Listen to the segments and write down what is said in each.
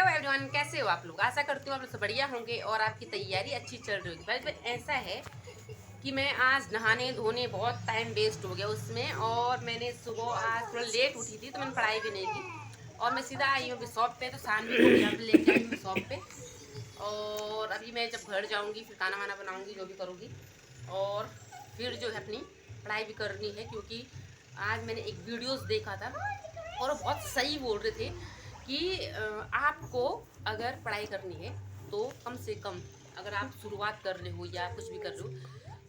Hello everyone, कैसे हो आप लोग। आशा करती हूँ आप लोग सब बढ़िया होंगे और आपकी तैयारी अच्छी चल रही होगी। भाई ऐसा है कि मैं आज नहाने धोने बहुत टाइम वेस्ट हो गया उसमें, और मैंने सुबह आज थोड़ा लेट उठी थी तो मैंने पढ़ाई भी नहीं की और मैं सीधा आई हूँ अभी शॉप पे। तो सानवी को भी अब लेके आई हूँ मैं शॉप पे, और अभी मैं जब घर जाऊँगी फिर खाना वाना बनाऊँगी, जो भी करूँगी, और फिर जो है अपनी पढ़ाई भी करनी है। क्योंकि आज मैंने एक वीडियोस देखा था और वो बहुत सही बोल रहे थे कि आपको अगर पढ़ाई करनी है तो कम से कम अगर आप शुरुआत कर रहे हो या कुछ भी कर रहे हो,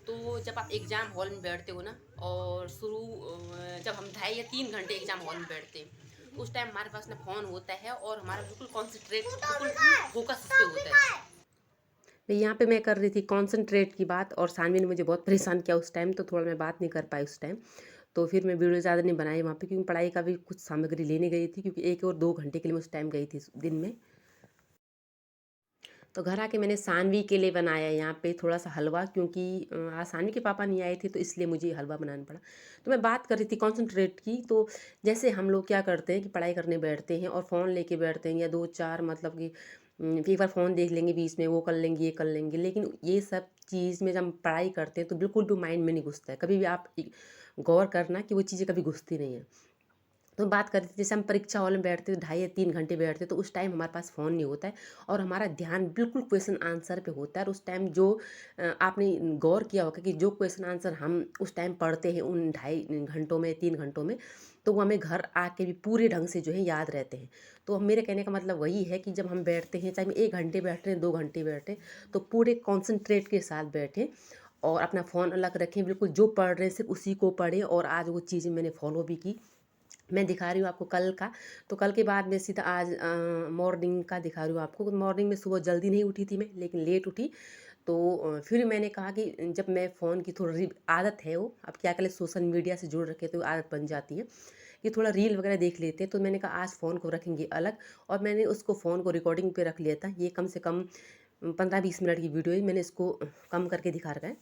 तो जब आप एग्ज़ाम हॉल में बैठते हो ना, और जब हम 2.5 या 3 घंटे एग्ज़ाम हॉल में बैठते हैं तो उस टाइम हमारे पास ना फ़ोन होता है और हमारा बिल्कुल कॉन्सेंट्रेट बिल्कुल फोकस उस पर होता है। यहाँ पे मैं कर रही थी कॉन्सेंट्रेट की बात, और सानवी ने मुझे बहुत परेशान किया उस टाइम, तो थोड़ा मैं बात नहीं कर पाई उस टाइम। तो फिर मैं वीडियो ज़्यादा नहीं बनाई वहाँ पे, क्योंकि पढ़ाई का भी कुछ सामग्री लेने गई थी, क्योंकि 1 और 2 घंटे के लिए मैं उस टाइम गई थी दिन में। तो घर आके मैंने सानवी के लिए बनाया यहाँ पे थोड़ा सा हलवा, क्योंकि आज सानवी के पापा नहीं आए थे तो इसलिए मुझे हलवा बनाना पड़ा। तो मैं बात कर रही थी कॉन्सेंट्रेट की। तो जैसे हम लोग क्या करते हैं कि पढ़ाई करने बैठते हैं और फ़ोन लेके बैठते हैं, या दो चार मतलब कि एक बार फ़ोन देख लेंगे बीच में, वो कर लेंगे ये कर लेंगे, लेकिन ये सब चीज़ में जब हम पढ़ाई करते हैं तो बिल्कुल भी माइंड में नहीं घुसता है। कभी भी आप गौर करना कि वो चीज़ें कभी घुसती नहीं है। तो बात करते थे जैसे हम परीक्षा हॉल में बैठते थे 2.5 या 3 घंटे बैठते, तो उस टाइम हमारे पास फ़ोन नहीं होता है और हमारा ध्यान बिल्कुल क्वेश्चन आंसर पे होता है। और उस टाइम जो आपने गौर किया होगा कि जो क्वेश्चन आंसर हम उस टाइम पढ़ते हैं उन 2.5 घंटों में 3 घंटों में, तो वो हमें घर आके भी पूरे ढंग से जो है याद रहते हैं। तो मेरे कहने का मतलब वही है कि जब हम बैठते हैं, चाहे हम 1 घंटे बैठ रहे हैं 2 घंटे बैठ रहे हैं, तो पूरे कॉन्सेंट्रेट के साथ बैठें और अपना फ़ोन अलग रखें। बिल्कुल जो पढ़ रहे हैं सिर्फ उसी को पढ़ें, और आज वो चीज़ें मैंने फॉलो भी की। मैं दिखा रही हूँ आपको कल का। तो कल के बाद मैं सीधा आज मॉर्निंग का दिखा रही हूँ आपको। मॉर्निंग में सुबह जल्दी नहीं उठी थी मैं, लेकिन लेट उठी। तो फिर मैंने कहा कि जब मैं फ़ोन की थोड़ी आदत है, वो अब क्या करें, सोशल मीडिया से जुड़ रखे तो आदत बन जाती है कि थोड़ा रील वगैरह देख लेते हैं। तो मैंने कहा आज फ़ोन को रखेंगे अलग, और मैंने उसको फ़ोन को रिकॉर्डिंग पे रख लिया था। ये कम से कम 15-20 मिनट की वीडियो ही मैंने इसको कम करके दिखा रखा है।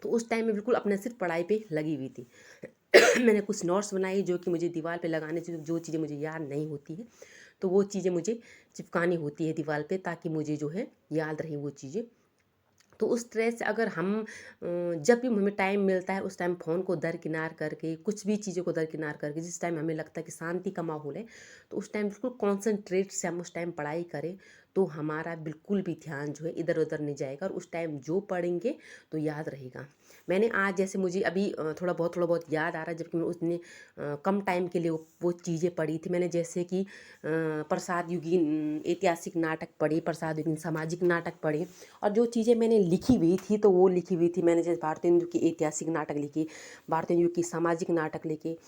तो उस टाइम में बिल्कुल अपने सिर्फ पढ़ाई पे लगी हुई थी। मैंने कुछ नोट्स बनाई जो कि मुझे दीवार पे लगाने से जो चीज़ें मुझे याद नहीं होती है, तो वो चीज़ें मुझे चिपकानी होती है दीवार पे, ताकि मुझे जो है याद रहे वो चीज़ें। तो उस तरह से अगर हम जब भी हमें टाइम मिलता है उस टाइम फ़ोन को दरकिनार करके, कुछ भी चीज़ों को दरकिनार करके, जिस टाइम हमें लगता है कि शांति का माहौल है, तो उस टाइम बिल्कुल कॉन्सन्ट्रेट से हम उस टाइम पढ़ाई करें, तो हमारा बिल्कुल भी ध्यान जो है इधर उधर नहीं जाएगा, और उस टाइम जो पढ़ेंगे तो याद रहेगा। मैंने आज जैसे मुझे अभी थोड़ा बहुत याद आ रहा है, जबकि मैं उसने कम टाइम के लिए वो चीज़ें पढ़ी थी मैंने। जैसे कि प्रसाद युगीन ऐतिहासिक नाटक पढ़े, प्रसाद युगीन सामाजिक नाटक पढ़े, और जो चीज़ें मैंने लिखी हुई थी तो वो लिखी हुई थी मैंने। जैसे भारतेंदु की ऐतिहासिक नाटक लिखी, भारतेंदु की सामाजिक नाटक लिखे।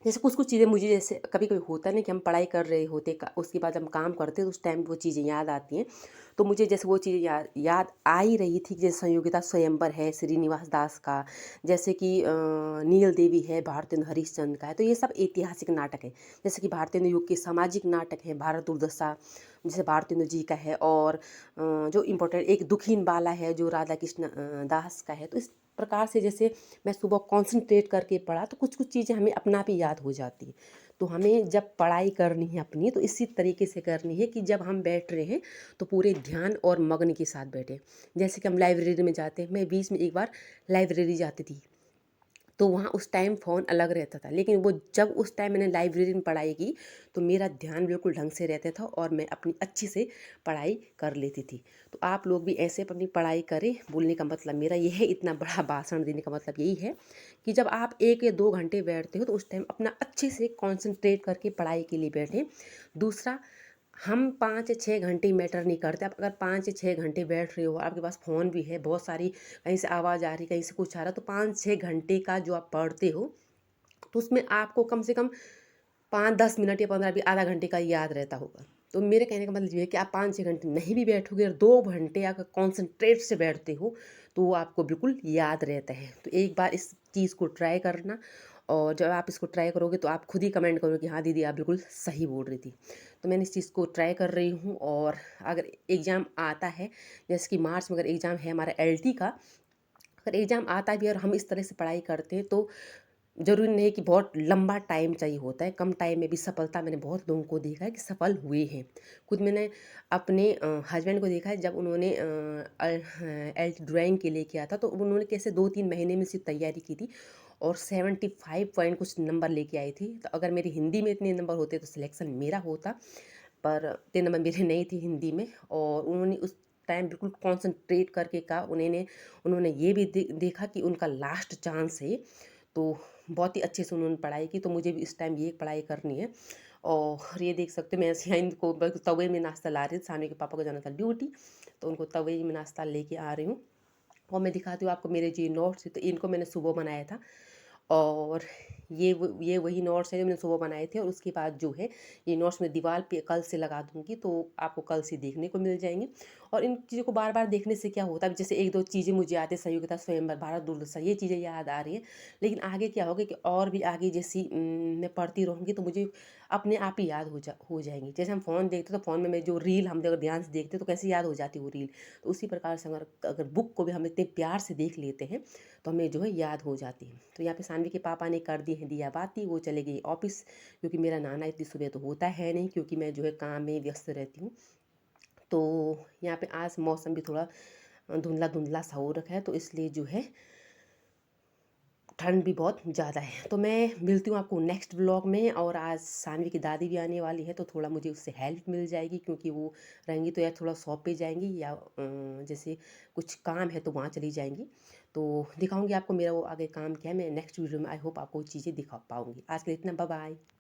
जैसे कुछ कुछ चीज़ें मुझे, जैसे कभी कभी होता है ना कि हम पढ़ाई कर रहे होते उसके बाद हम काम करते हैं तो उस टाइम वो चीज़ें याद आती हैं। तो मुझे जैसे वो चीज़ें याद आ ही रही थी। जैसे संयोगिता स्वयंवर है श्रीनिवास दास का, जैसे कि नील देवी है भारतेंदु हरिश्चंद्र का है, तो ये सब ऐतिहासिक नाटक है। जैसे कि भारतेंदु युग के सामाजिक नाटक है भारत दुर्दशा, जैसे भारतेंदु जी का है। और जो इम्पोर्टेंट एक दुखीन बाला है जो राधा कृष्ण दास का है। तो इस प्रकार से जैसे मैं सुबह कॉन्सेंट्रेट करके पढ़ा तो कुछ कुछ चीज़ें हमें अपना भी याद हो जाती है। तो हमें जब पढ़ाई करनी है अपनी, तो इसी तरीके से करनी है कि जब हम बैठ रहे हैं तो पूरे ध्यान और मग्न के साथ बैठे। जैसे कि हम लाइब्रेरी में जाते हैं, मैं बीच में एक बार लाइब्रेरी जाती थी, तो वहाँ उस टाइम फ़ोन अलग रहता था, लेकिन वो जब उस टाइम मैंने लाइब्रेरी में पढ़ाई की तो मेरा ध्यान बिल्कुल ढंग से रहता था और मैं अपनी अच्छे से पढ़ाई कर लेती थी। तो आप लोग भी ऐसे अपनी पढ़ाई करें। बोलने का मतलब मेरा ये है, इतना बड़ा भाषण देने का मतलब यही है कि जब आप 1 या 2 घंटे बैठते हो तो उस टाइम अपना अच्छे से कॉन्सेंट्रेट करके पढ़ाई के लिए बैठें। दूसरा, हम 5 या 6 घंटे मैटर नहीं करते। आप अगर 5 या 6 घंटे बैठ रहे हो, आपके पास फ़ोन भी है, बहुत सारी कहीं से आवाज़ आ रही, कहीं से कुछ आ रहा, तो 5 6 घंटे का जो आप पढ़ते हो तो उसमें आपको कम से कम 5 10 मिनट या 15 भी आधा घंटे का याद रहता होगा। तो मेरे कहने का मतलब ये है कि आप 5 6 घंटे नहीं भी बैठोगे और 2 घंटे अगर कॉन्सेंट्रेट से बैठते हो तो वो आपको बिल्कुल याद रहता है। तो एक बार इस चीज़ को ट्राई करना, और जब आप इसको ट्राई करोगे तो आप खुद ही कमेंट करोगे कि हाँ दीदी आप बिल्कुल सही बोल रही थी। तो मैंने इस चीज़ को ट्राई कर रही हूँ। और अगर एग्ज़ाम आता है, जैसे कि मार्च में अगर एग्ज़ाम है हमारा एलटी का, अगर एग्ज़ाम आता भी है और हम इस तरह से पढ़ाई करते हैं तो ज़रूरी नहीं कि बहुत लंबा टाइम चाहिए होता है, कम टाइम में भी सफलता मैंने बहुत लोगों को देखा है कि सफल हुए हैं। खुद मैंने अपने हस्बैंड को देखा है जब उन्होंने ड्राइंग के लिए किया था तो उन्होंने कैसे 2-3 महीने में सिर्फ तैयारी की थी और 75 पॉइंट कुछ नंबर लेके आई थी। तो अगर मेरी हिंदी में इतने नंबर होते तो सिलेक्शन मेरा होता, पर इतने नंबर मेरे नहीं थे हिंदी में। और उन्होंने उस टाइम बिल्कुल कॉन्संट्रेट करके कहा, उन्होंने ये भी देखा कि उनका लास्ट चांस है, तो बहुत ही अच्छे से उन्होंने पढ़ाई की। तो मुझे भी इस टाइम ये पढ़ाई करनी है। और ये देख सकते हो मैं ऐसे यहाँ इनको बस तवे में नाश्ता ला रही थी, सामने के पापा को जाना था ड्यूटी, तो उनको तवे में नाश्ता लेके आ रही हूँ। और मैं दिखाती हूँ आपको मेरे जो नोट्स थे, तो इनको मैंने सुबह बनाया था। और ये वही नोट्स हैं जो मैंने सुबह बनाए थे। और उसके बाद जो है ये नोट्स मैं दीवार पे कल से लगा दूंगी, तो आपको कल से देखने को मिल जाएंगे। और इन चीज़ों को बार बार देखने से क्या होता है, जैसे एक दो चीज़ें मुझे याद है, संयुक्ता स्वयंवर, भारत दुर्दशा, ये चीज़ें याद आ रही है। लेकिन आगे क्या होगा कि और भी आगे जैसी मैं पढ़ती रहूँगी तो मुझे अपने आप ही याद हो जाएंगी। जैसे हम फ़ोन देखते तो फ़ोन में मैं जो रील हम अगर ध्यान से देखते तो कैसे याद हो जाती है वो रील। तो उसी प्रकार से अगर अगर बुक को भी हम इतने प्यार से देख लेते हैं तो हमें जो है याद हो जाती है। तो यहाँ पे सानवी के पापा ने कर दी है दिया बाती, वो चले गई ऑफिस, क्योंकि मेरा नाना इतनी सुबह तो होता है नहीं, क्योंकि मैं जो है काम में व्यस्त रहती हूँ। तो यहाँ पे आज मौसम भी थोड़ा धुंधला धुंधला सा हो रखा है, तो इसलिए जो है ठंड भी बहुत ज़्यादा है। तो मैं मिलती हूँ आपको नेक्स्ट ब्लॉग में। और आज सानवी की दादी भी आने वाली है, तो थोड़ा मुझे उससे हेल्प मिल जाएगी, क्योंकि वो रहेंगी तो या थोड़ा शॉप पे जाएंगी या जैसे कुछ काम है तो वहाँ चली जाएंगी। तो दिखाऊंगी आपको मेरा वो आगे काम क्या है। मैं नेक्स्ट वीडियो में आई होप आपको चीज़ें दिखा पाऊँगी। आज के लिए इतना, बाय बाय।